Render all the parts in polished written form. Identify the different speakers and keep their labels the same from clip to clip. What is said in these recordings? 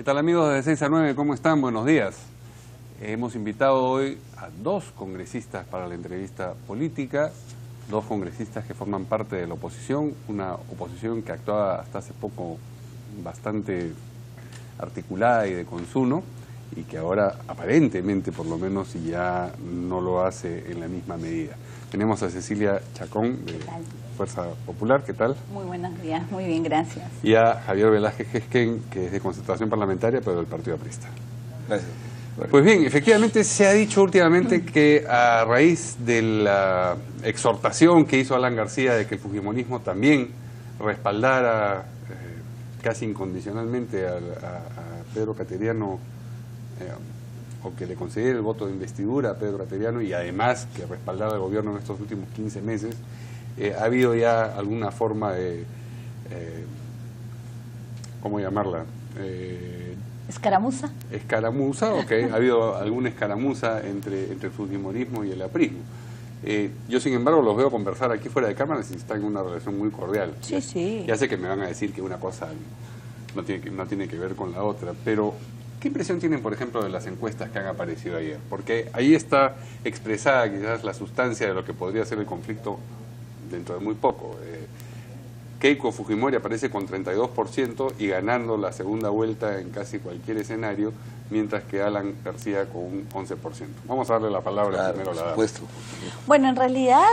Speaker 1: ¿Qué tal amigos de 6 a 9? ¿Cómo están? Buenos días. Hemos invitado hoy a dos congresistas para la entrevista política, dos congresistas que forman parte de la oposición, una oposición que actuaba hasta hace poco bastante articulada y de consuno, y que ahora aparentemente por lo menos ya no lo hace en la misma medida. Tenemos a Cecilia Chacón de Fuerza Popular, ¿qué tal?
Speaker 2: Muy buenos días, muy bien, gracias.
Speaker 1: Y a Javier Velázquez Gesquén, que es de Concertación Parlamentaria, pero del Partido Aprista.
Speaker 3: Gracias.
Speaker 1: Pues bien, efectivamente se ha dicho últimamente que a raíz de la exhortación que hizo Alan García de que el fujimorismo también respaldara casi incondicionalmente a Pedro Cateriano, o que le concediera el voto de investidura a Pedro Cateriano, y además que respaldara al gobierno en estos últimos 15 meses, ha habido ya alguna forma de, ¿cómo llamarla?
Speaker 2: ¿Escaramuza?
Speaker 1: Escaramuza, ok, ha habido alguna escaramuza entre el fujimorismo y el aprismo. Yo, sin embargo, los veo conversar aquí fuera de cámaras y están en una relación muy cordial.
Speaker 2: Sí, sí.
Speaker 1: Ya sé que me van a decir que una cosa no tiene que ver con la otra, pero ¿qué impresión tienen, por ejemplo, de las encuestas que han aparecido ayer? Porque ahí está expresada quizás la sustancia de lo que podría ser el conflicto dentro de muy poco. Keiko Fujimori aparece con 32% y ganando la segunda vuelta en casi cualquier escenario, mientras que Alan García con un 11%. Vamos a darle la palabra primero a la dama.
Speaker 2: Bueno, en realidad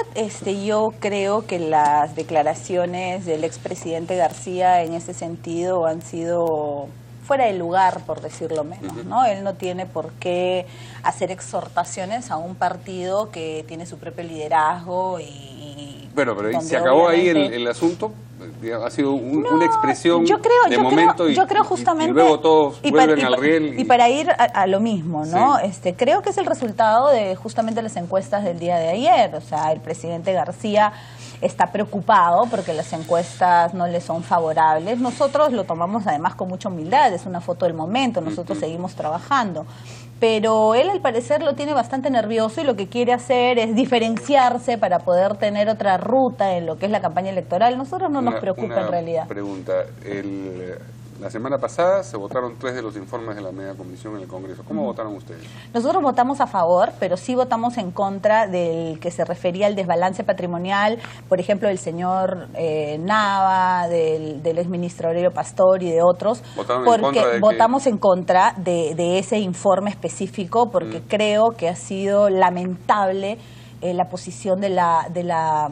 Speaker 2: yo creo que las declaraciones del expresidente García en ese sentido han sido fuera de lugar, por decirlo menos, ¿no? Él no tiene por qué hacer exhortaciones a un partido que tiene su propio liderazgo y
Speaker 1: bueno, pero ¿se acabó ahí el asunto? Ha sido una expresión de momento y luego todos vuelven al riel.
Speaker 2: Y para ir a lo mismo, ¿no? Sí. Creo que es el resultado de justamente las encuestas del día de ayer. O sea, el presidente García está preocupado porque las encuestas no le son favorables. Nosotros lo tomamos además con mucha humildad, es una foto del momento, nosotros seguimos trabajando. Pero él al parecer lo tiene bastante nervioso y lo que quiere hacer es diferenciarse para poder tener otra ruta en lo que es la campaña electoral. Nosotros no nos preocupa en realidad.
Speaker 1: Pregunta, la semana pasada se votaron 3 de los informes de la media comisión en el Congreso. ¿Cómo votaron ustedes?
Speaker 2: Nosotros votamos a favor, pero sí votamos en contra del que se refería al desbalance patrimonial, por ejemplo, del señor Nava, del exministro Aurelio Pastor y de otros, porque votamos en contra de ese informe específico, porque creo que ha sido lamentable la posición de la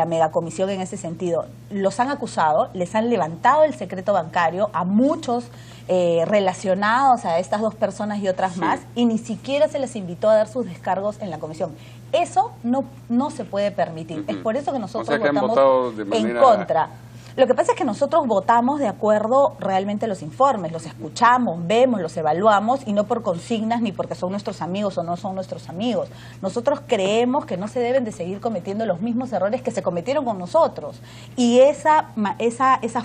Speaker 2: megacomisión en ese sentido. Los han acusado, les han levantado el secreto bancario a muchos relacionados a estas dos personas y otras más, y ni siquiera se les invitó a dar sus descargos en la comisión. Eso no se puede permitir. Es por eso que nosotros votamos en contra. Lo que pasa es que nosotros votamos de acuerdo realmente a los informes, los escuchamos, vemos, los evaluamos, y no por consignas ni porque son nuestros amigos o no son nuestros amigos. Nosotros creemos que no se deben de seguir cometiendo los mismos errores que se cometieron con nosotros. Y esa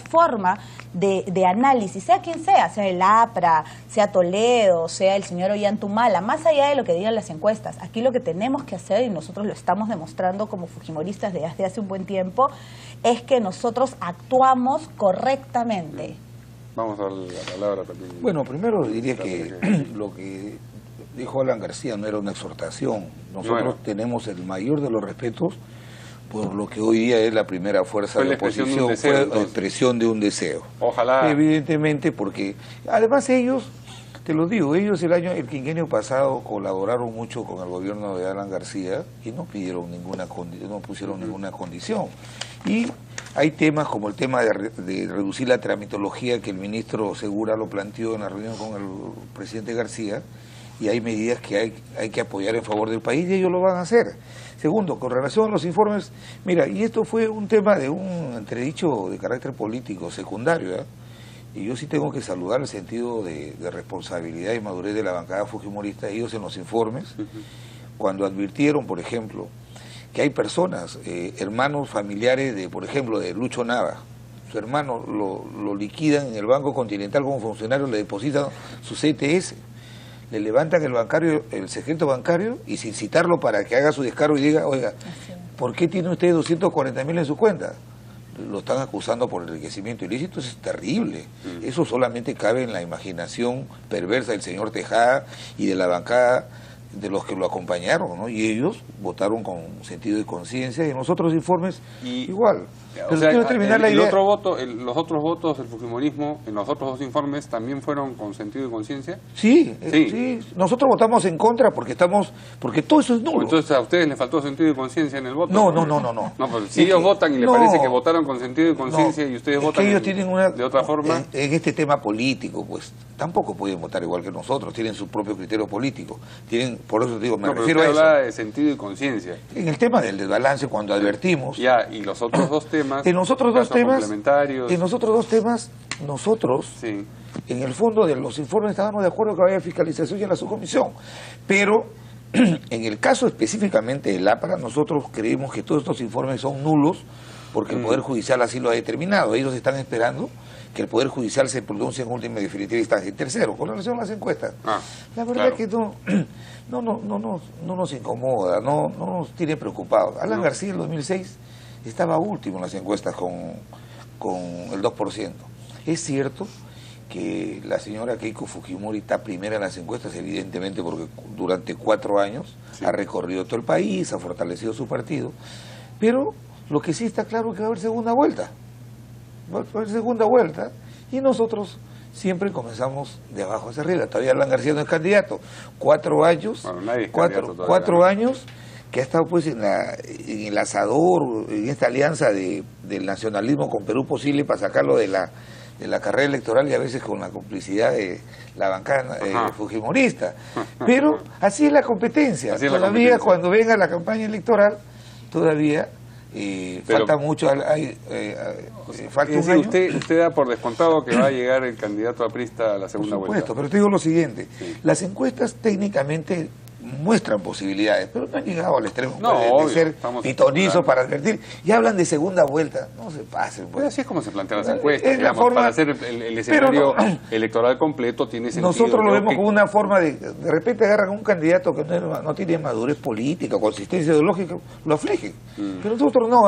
Speaker 2: forma de análisis, sea quien sea el APRA, sea Toledo, sea el señor Ollantumala, más allá de lo que digan las encuestas, aquí lo que tenemos que hacer, y nosotros lo estamos demostrando como fujimoristas desde hace un buen tiempo, es que nosotros actuamos correctamente.
Speaker 1: Vamos a la palabra también.
Speaker 3: Bueno, primero diría que lo que dijo Alan García no era una exhortación. Nosotros tenemos el mayor de los respetos por lo que hoy día es la primera fuerza de la oposición, fue la expresión de un deseo.
Speaker 1: Ojalá.
Speaker 3: Evidentemente, porque además ellos, te lo digo, ellos el quinquenio pasado colaboraron mucho con el gobierno de Alan García y no pidieron no pusieron ninguna condición. Y hay temas como el tema de reducir la tramitología que el ministro Segura lo planteó en la reunión con el presidente García, y hay medidas que hay que apoyar en favor del país y ellos lo van a hacer. Segundo, con relación a los informes, mira, y esto fue un tema de un entredicho de carácter político secundario, ¿eh? Y yo sí tengo que saludar el sentido de responsabilidad y madurez de la bancada fujimorista. Ellos en los informes, cuando advirtieron, por ejemplo, que hay personas, hermanos familiares de, por ejemplo, de Lucho Nava, su hermano lo liquidan en el Banco Continental como funcionario, le depositan su CTS, le levantan el secreto bancario y sin citarlo para que haga su descargo y diga, oiga, ¿por qué tiene usted 240.000 en su cuenta? lo están acusando por enriquecimiento ilícito, eso es terrible. Eso solamente cabe en la imaginación perversa del señor Tejada y de la bancada de los que lo acompañaron, ¿no? Y ellos votaron con sentido de conciencia, y en los otros informes igual.
Speaker 1: O sea, quiero terminar la idea. Los otros votos del fujimorismo en los otros dos informes también fueron con sentido de conciencia.
Speaker 3: Sí, sí, nosotros votamos en contra porque todo eso es nulo.
Speaker 1: Entonces a ustedes les faltó sentido de conciencia en el voto.
Speaker 3: No.
Speaker 1: No, pues si ellos votan y les parece que votaron con sentido de conciencia y ustedes votan
Speaker 3: ellos tienen
Speaker 1: de otra forma.
Speaker 3: En este tema político, pues tampoco pueden votar igual que nosotros, tienen su propio criterio político. Por eso digo, me refiero a eso.
Speaker 1: Habla de sentido y conciencia.
Speaker 3: En el tema del desbalance, cuando advertimos.
Speaker 1: Ya, y los otros dos temas.
Speaker 3: En los otros dos temas, nosotros,
Speaker 1: sí,
Speaker 3: en el fondo de los informes estábamos de acuerdo que haya fiscalización y a la subcomisión, pero en el caso específicamente del APRA, nosotros creemos que todos estos informes son nulos porque el Poder Judicial así lo ha determinado. Ellos están esperando que el Poder Judicial se pronuncie en última y definitiva instancia. Y tercero, con relación a las encuestas, la verdad es que no nos incomoda, no nos tiene preocupados. Alan García en el 2006 estaba último en las encuestas con el 2%. Es cierto que la señora Keiko Fujimori está primera en las encuestas, evidentemente porque durante 4 años ha recorrido todo el país, ha fortalecido su partido, pero lo que sí está claro es que va a haber segunda vuelta. Va a haber segunda vuelta y nosotros siempre comenzamos de abajo hacia arriba. Todavía Alan García no es candidato. 4 años,
Speaker 1: bueno, nadie es
Speaker 3: 4 años que ha estado pues en el asador, en esta alianza del nacionalismo con Perú Posible para sacarlo de la carrera electoral y a veces con la complicidad de la bancada fujimorista. Pero así es la competencia. Todavía cuando venga la campaña electoral, todavía falta mucho, falta un año.
Speaker 1: Usted da por descontado que va a llegar el candidato aprista a la segunda vuelta.
Speaker 3: Por supuesto, pero te digo lo siguiente, las encuestas técnicamente muestran posibilidades, pero no han llegado al extremo de ser pitonizos para advertir, y hablan de segunda vuelta, no se pasen.
Speaker 1: Pues así es como se plantean las encuestas, digamos, para hacer el escenario electoral completo tiene sentido.
Speaker 3: Nosotros lo vemos como una forma de repente agarran un candidato que no tiene madurez política, consistencia ideológica, lo afligen, pero nosotros no,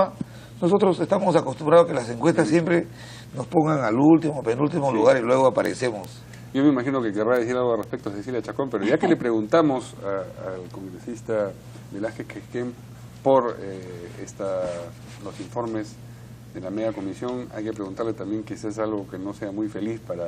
Speaker 3: nosotros estamos acostumbrados a que las encuestas siempre nos pongan al último, penúltimo lugar y luego aparecemos.
Speaker 1: Yo me imagino que querrá decir algo al respecto a Cecilia Chacón, pero ya que le preguntamos al congresista Velázquez Quezquén por los informes de la media comisión, hay que preguntarle también que si es algo que no sea muy feliz para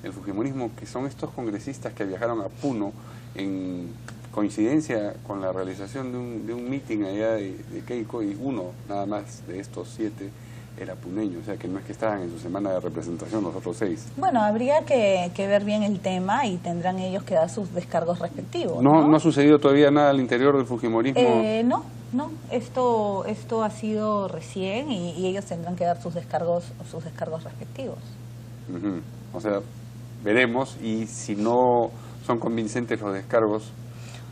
Speaker 1: el fujimorismo, que son estos congresistas que viajaron a Puno en coincidencia con la realización de un meeting allá de Keiko, y uno nada más de estos 7 era puneño, o sea que no es que estaban en su semana de representación los otros 6.
Speaker 2: Bueno, habría que ver bien el tema y tendrán ellos que dar sus descargos respectivos.
Speaker 1: ¿No ha sucedido todavía nada al interior del fujimorismo?
Speaker 2: No, esto ha sido recién y ellos tendrán que dar sus descargos respectivos.
Speaker 1: O sea, veremos, y si no son convincentes los descargos,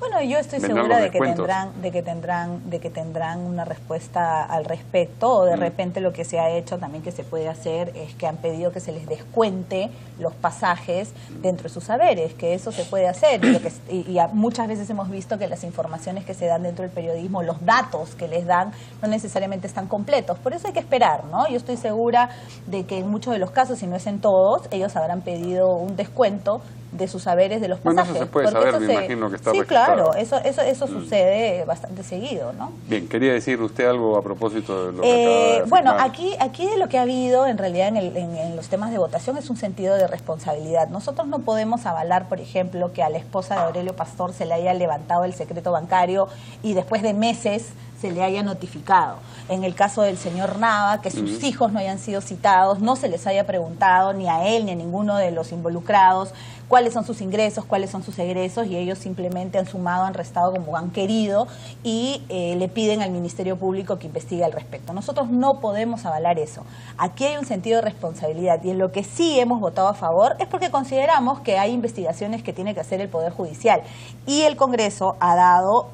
Speaker 2: bueno, yo estoy segura de que tendrán una respuesta al respecto, o de repente lo que se ha hecho también que se puede hacer es que han pedido que se les descuente los pasajes dentro de sus saberes, que eso se puede hacer, y muchas veces hemos visto que las informaciones que se dan dentro del periodismo, los datos que les dan, no necesariamente están completos, por eso hay que esperar, ¿no? Yo estoy segura de que en muchos de los casos, si no es en todos, ellos habrán pedido un descuento de sus saberes de los pasajes.
Speaker 1: Bueno, eso se puede saber, me imagino que está registrado.
Speaker 2: Claro, eso sucede bastante seguido, ¿no?
Speaker 1: Bien, quería decir usted algo a propósito de lo que acaba de
Speaker 2: bueno, aquí de lo que ha habido en realidad en los temas de votación es un sentido de responsabilidad. Nosotros no podemos avalar, por ejemplo, que a la esposa de Aurelio Pastor se le haya levantado el secreto bancario y después de meses se le haya notificado. En el caso del señor Nava, que sus hijos no hayan sido citados, no se les haya preguntado ni a él ni a ninguno de los involucrados cuáles son sus ingresos, cuáles son sus egresos, y ellos simplemente han sumado, han restado como han querido y le piden al Ministerio Público que investigue al respecto. Nosotros no podemos avalar eso. Aquí hay un sentido de responsabilidad, y en lo que sí hemos votado a favor es porque consideramos que hay investigaciones que tiene que hacer el Poder Judicial, y el Congreso ha dado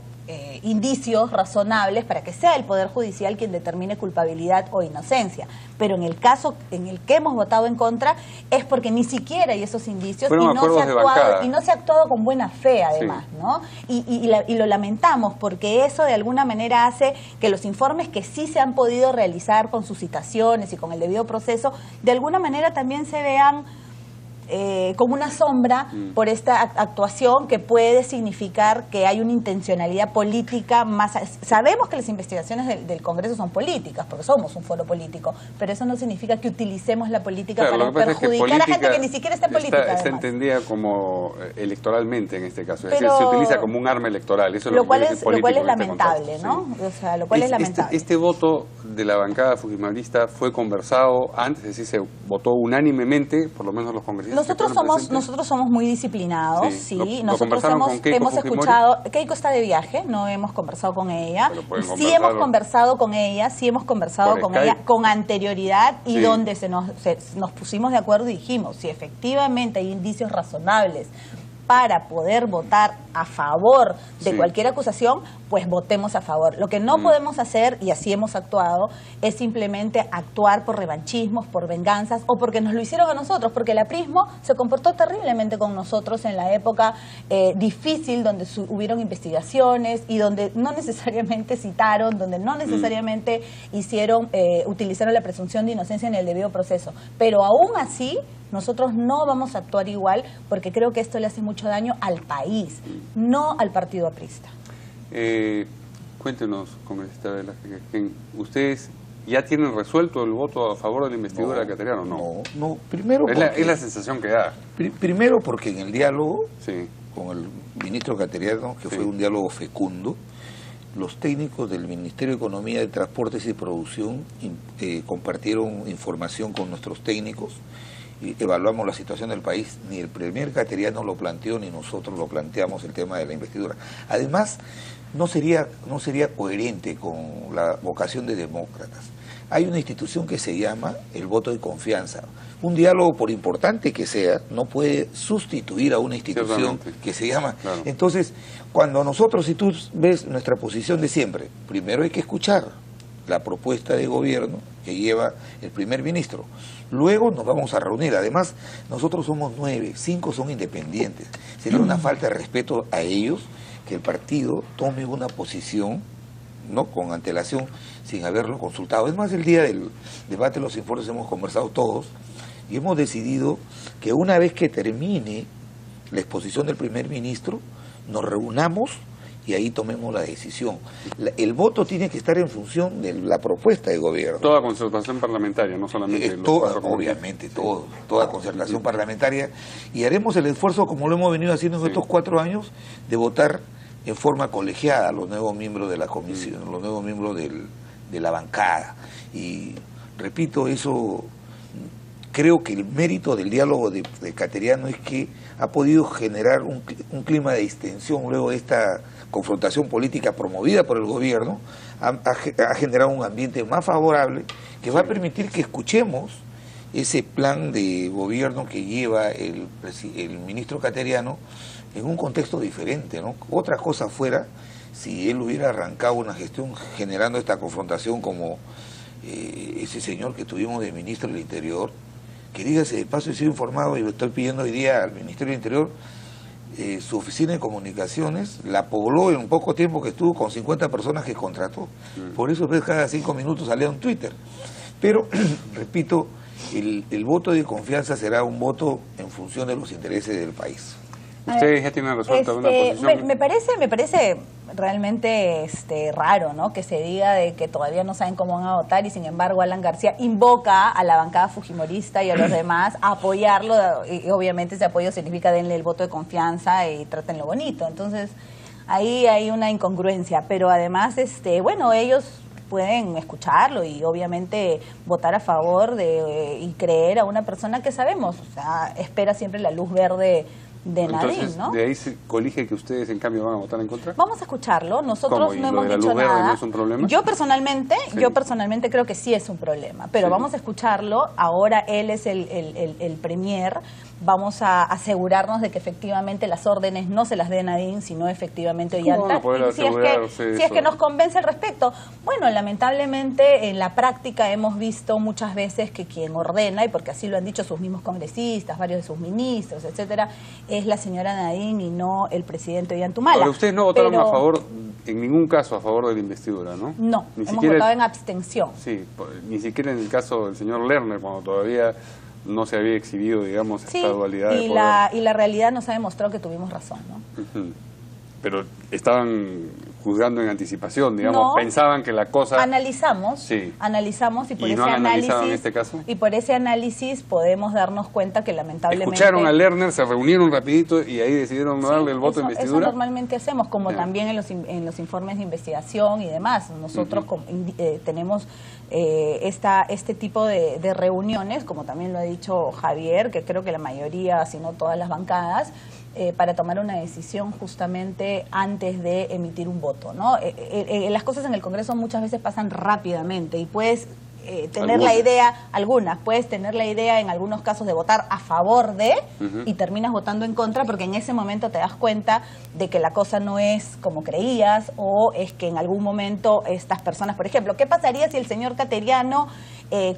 Speaker 2: indicios razonables para que sea el Poder Judicial quien determine culpabilidad o inocencia. Pero en el caso en el que hemos votado en contra es porque ni siquiera hay esos indicios y no se ha actuado con buena fe, además, sí, ¿no? Y lo lamentamos porque eso de alguna manera hace que los informes que sí se han podido realizar con sus citaciones y con el debido proceso, de alguna manera también se vean como una sombra por esta actuación que puede significar que hay una intencionalidad política más. Sabemos que las investigaciones del Congreso son políticas, porque somos un foro político, pero eso no significa que utilicemos la política para perjudicar a gente que ni siquiera está en política.
Speaker 1: Está entendida como electoralmente en este caso, es decir, se utiliza como un arma electoral. Eso es lo cual es
Speaker 2: lamentable, ¿no? Sí. O sea, lo cual es lamentable.
Speaker 1: Este voto de la bancada fujimorista fue conversado antes, es decir, se votó unánimemente, por lo menos los congresistas.
Speaker 2: Nosotros somos muy disciplinados, sí. Nosotros hemos escuchado. Keiko está de viaje, no hemos conversado con ella. Sí hemos conversado con ella, con anterioridad y donde nos pusimos de acuerdo y dijimos, si efectivamente hay indicios razonables para poder votar a favor de cualquier acusación, pues votemos a favor. Lo que no podemos hacer, y así hemos actuado, es simplemente actuar por revanchismos, por venganzas, o porque nos lo hicieron a nosotros, porque el aprismo se comportó terriblemente con nosotros en la época difícil, donde hubieron investigaciones y donde no necesariamente citaron, donde no necesariamente utilizaron la presunción de inocencia en el debido proceso. Pero aún así, nosotros no vamos a actuar igual porque creo que esto le hace mucho daño al país, no al partido aprista.
Speaker 1: Cuéntenos, congresista Velázquez, ¿ustedes ya tienen resuelto el voto a favor de la investidura de Cateriano?
Speaker 3: No, primero porque,
Speaker 1: es la sensación que da.
Speaker 3: Primero porque en el diálogo con el ministro Cateriano, que fue un diálogo fecundo, los técnicos del Ministerio de Economía, de Transportes y Producción compartieron información con nuestros técnicos y evaluamos la situación del país. Ni el primer Cateriano lo planteó ni nosotros lo planteamos, el tema de la investidura. Además, no sería coherente con la vocación de demócratas. Hay una institución que se llama el voto de confianza. Un diálogo, por importante que sea, no puede sustituir a una institución que se llama. Claro. Entonces, cuando nosotros, si tú ves nuestra posición de siempre, primero hay que escuchar la propuesta de gobierno que lleva el primer ministro. Luego nos vamos a reunir. Además, nosotros somos 9, 5 son independientes. Sería una falta de respeto a ellos que el partido tome una posición, ¿no?, con antelación, sin haberlo consultado. Es más, el día del debate de los informes hemos conversado todos y hemos decidido que una vez que termine la exposición del primer ministro, nos reunamos y ahí tomemos la decisión. El voto tiene que estar en función de la propuesta de gobierno.
Speaker 1: Toda concertación parlamentaria, no solamente
Speaker 3: obviamente, toda concertación parlamentaria, y haremos el esfuerzo, como lo hemos venido haciendo en estos 4 años, de votar en forma colegiada a los nuevos miembros de la comisión, los nuevos miembros de la bancada. Y repito, eso, creo que el mérito del diálogo de Cateriano es que ha podido generar un clima de distensión luego de esta confrontación política promovida por el gobierno, ha generado un ambiente más favorable que va a permitir que escuchemos ese plan de gobierno que lleva el ministro Cateriano en un contexto diferente, ¿no? Otra cosa fuera si él hubiera arrancado una gestión generando esta confrontación como ese señor que tuvimos de ministro del Interior, que dígase de paso, he sido informado y lo estoy pidiendo hoy día al Ministerio del Interior, su oficina de comunicaciones la pobló en un poco tiempo que estuvo con 50 personas que contrató. Por eso cada 5 minutos salía un Twitter. Pero, repito, el voto de confianza será un voto en función de los intereses del país.
Speaker 1: ¿Ustedes ya tienen resuelta una posición?
Speaker 2: Me parece realmente raro, ¿no?, que se diga de que todavía no saben cómo van a votar y sin embargo Alan García invoca a la bancada fujimorista y a los demás a apoyarlo, y obviamente ese apoyo significa denle el voto de confianza y trátenlo bonito. Entonces ahí hay una incongruencia, pero además ellos pueden escucharlo y obviamente votar a favor y creer a una persona que sabemos, o sea, espera siempre la luz verde de Nadine,
Speaker 1: Entonces,
Speaker 2: ¿no?
Speaker 1: ¿de ahí se colige que ustedes en cambio van a votar en contra?
Speaker 2: Vamos a escucharlo. Nosotros
Speaker 1: ¿Cómo? ¿Y
Speaker 2: no
Speaker 1: lo
Speaker 2: hemos
Speaker 1: de la
Speaker 2: dicho
Speaker 1: luz verde
Speaker 2: nada.
Speaker 1: no es un problema?
Speaker 2: Yo personalmente creo que sí es un problema, pero
Speaker 1: Sí.
Speaker 2: vamos a escucharlo. Ahora él es el premier. Vamos a asegurarnos de que efectivamente las órdenes no se las dé Nadine, sino efectivamente
Speaker 1: ¿Cómo van a
Speaker 2: Ollanta.
Speaker 1: poder
Speaker 2: Y
Speaker 1: asegurarse
Speaker 2: si es
Speaker 1: eso?
Speaker 2: que nos convence al respecto. Bueno, lamentablemente en la práctica hemos visto muchas veces que quien ordena, y porque así lo han dicho sus mismos congresistas, varios de sus ministros, etcétera, es la señora Nadine y no el presidente Ollantumala.
Speaker 1: Ahora, ustedes no votaron
Speaker 2: Pero
Speaker 1: a favor, en ningún caso a favor de la investidura, ¿no?
Speaker 2: no,
Speaker 1: Ni
Speaker 2: hemos
Speaker 1: siquiera,
Speaker 2: votado en abstención.
Speaker 1: Sí, ni siquiera en el caso del señor Lerner, cuando todavía no se había exhibido, digamos,
Speaker 2: Sí,
Speaker 1: esta dualidad de
Speaker 2: y
Speaker 1: poder.
Speaker 2: la realidad nos ha demostrado que tuvimos razón, ¿no?
Speaker 1: Ujú. Pero estaban juzgando en anticipación, digamos,
Speaker 2: No.
Speaker 1: pensaban que la cosa...
Speaker 2: Analizamos
Speaker 1: Sí.
Speaker 2: y por
Speaker 1: ¿Y no
Speaker 2: ese
Speaker 1: han analizado
Speaker 2: análisis
Speaker 1: en este caso?
Speaker 2: y por ese análisis podemos darnos cuenta que lamentablemente
Speaker 1: Escucharon a Lerner, se reunieron rapidito y ahí decidieron no
Speaker 2: Sí,
Speaker 1: darle el voto de
Speaker 2: eso
Speaker 1: investidura.
Speaker 2: normalmente hacemos, como
Speaker 1: Ya.
Speaker 2: también en los informes de investigación y demás. Nosotros tenemos este tipo de reuniones, como también lo ha dicho Javier, que creo que la mayoría, si no todas las bancadas, para tomar una decisión justamente antes de emitir un voto, ¿no? Las cosas en el Congreso muchas veces pasan rápidamente y puedes tener la idea, puedes tener la idea en algunos casos de votar a favor de y terminas votando en contra porque en ese momento te das cuenta de que la cosa no es como creías o es que en algún momento estas personas, por ejemplo, ¿qué pasaría si el señor Cateriano,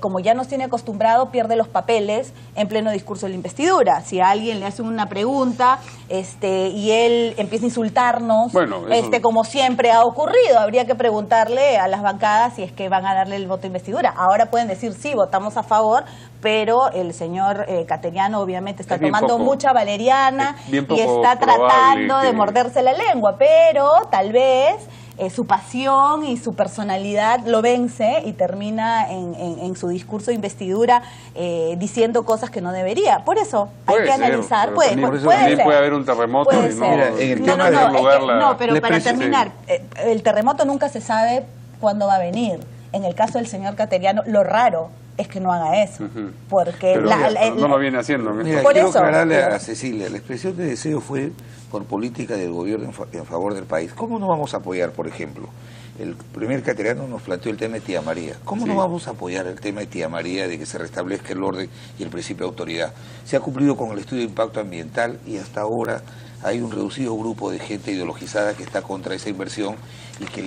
Speaker 2: como ya nos tiene acostumbrado, pierde los papeles en pleno discurso de la investidura? Si a alguien le hacen una pregunta y él empieza a insultarnos,
Speaker 1: Bueno, eso...
Speaker 2: como siempre ha ocurrido, habría que preguntarle a las bancadas si es que van a darle el voto de investidura. Ahora pueden decir sí, votamos a favor, pero el señor Cateriano obviamente está tomando mucha valeriana y está tratando de morderse la lengua, pero tal vez su pasión y su personalidad lo vence y termina en su discurso de investidura diciendo cosas que no debería. Por eso hay que analizar. Puede
Speaker 1: haber un terremoto y no,
Speaker 3: Mira, en el tema de
Speaker 2: pero para terminar, el terremoto nunca se sabe cuándo va a venir. En el caso del señor Cateriano, lo raro es que no haga eso, porque
Speaker 1: pero no lo viene haciendo.
Speaker 3: Mira,
Speaker 2: por
Speaker 3: quiero
Speaker 2: eso,
Speaker 3: aclararle a Cecilia, la expresión de deseo fue por política del gobierno en favor del país. ¿Cómo no vamos a apoyar, por ejemplo? El primer Cateriano nos planteó el tema de Tía María. ¿Cómo no vamos a apoyar el tema de Tía María, de que se restablezca el orden y el principio de autoridad? Se ha cumplido con el estudio de impacto ambiental y hasta ahora hay un reducido grupo de gente ideologizada que está contra esa inversión y que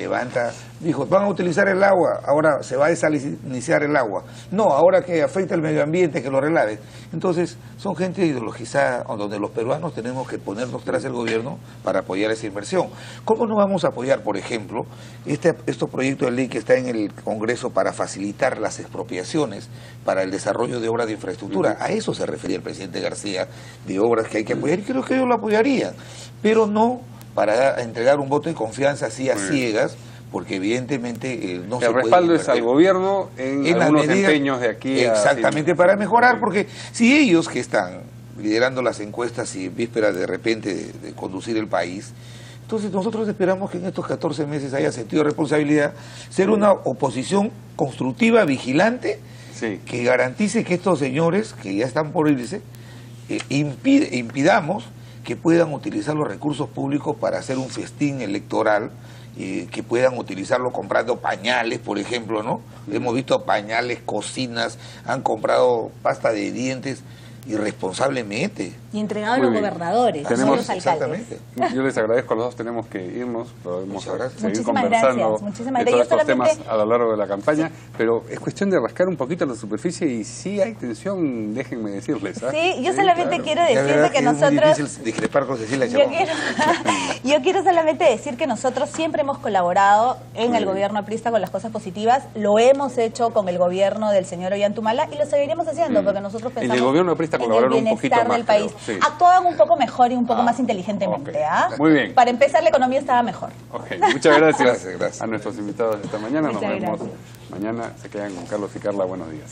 Speaker 3: dijo, van a utilizar el agua, ahora se va a desalinizar el agua. No, ahora que afecta el medio ambiente, que lo relave. Entonces, son gente ideologizada, donde los peruanos tenemos que ponernos tras el gobierno para apoyar esa inversión. ¿Cómo no vamos a apoyar, por ejemplo, estos proyectos de ley que está en el Congreso para facilitar las expropiaciones para el desarrollo de obras de infraestructura? A eso se refería el presidente García, de obras que hay que apoyar, y creo que ellos lo apoyarían, pero no para entregar un voto de confianza así a ciegas, porque evidentemente no se puede...
Speaker 1: El respaldo es al gobierno en algunos empeños de aquí
Speaker 3: exactamente, para mejorar, porque si ellos que están liderando las encuestas y vísperas de repente de conducir el país, entonces nosotros esperamos que en estos 14 meses haya sentido de responsabilidad, ser una oposición constructiva, vigilante, que garantice que estos señores, que ya están por irse, impidamos que puedan utilizar los recursos públicos para hacer un festín electoral, que puedan utilizarlo comprando pañales, por ejemplo, ¿no? Hemos visto pañales, cocinas, han comprado pasta de dientes irresponsablemente.
Speaker 2: Y entregado a los gobernadores, a los alcaldes.
Speaker 1: Yo les agradezco a los dos, tenemos que irnos, podemos seguir
Speaker 2: Muchísimas
Speaker 1: conversando
Speaker 2: gracias. Muchísimas
Speaker 1: de todos
Speaker 2: gracias.
Speaker 1: estos temas a lo largo de la campaña, pero es cuestión de rascar un poquito la superficie y si hay tensión, déjenme decirles.
Speaker 2: Sí, yo solamente quiero decirte que nosotros...
Speaker 3: Es difícil discrepar con Cecilia Chabón.
Speaker 2: Yo quiero solamente decir que nosotros siempre hemos colaborado en el gobierno aprista con las cosas positivas, lo hemos hecho con el gobierno del señor Ollantumala y lo seguiremos haciendo porque nosotros pensamos...
Speaker 1: En el gobierno aprista colaboraron un poquito más,
Speaker 2: del país.
Speaker 1: Sí.
Speaker 2: Actuaban un poco mejor y un poco más inteligentemente.
Speaker 1: Muy bien.
Speaker 2: Para empezar, la economía estaba mejor.
Speaker 1: Muchas gracias a nuestros invitados esta mañana. Nos vemos
Speaker 2: gracias.
Speaker 1: mañana. Se quedan con Carlos y Carla. Buenos días.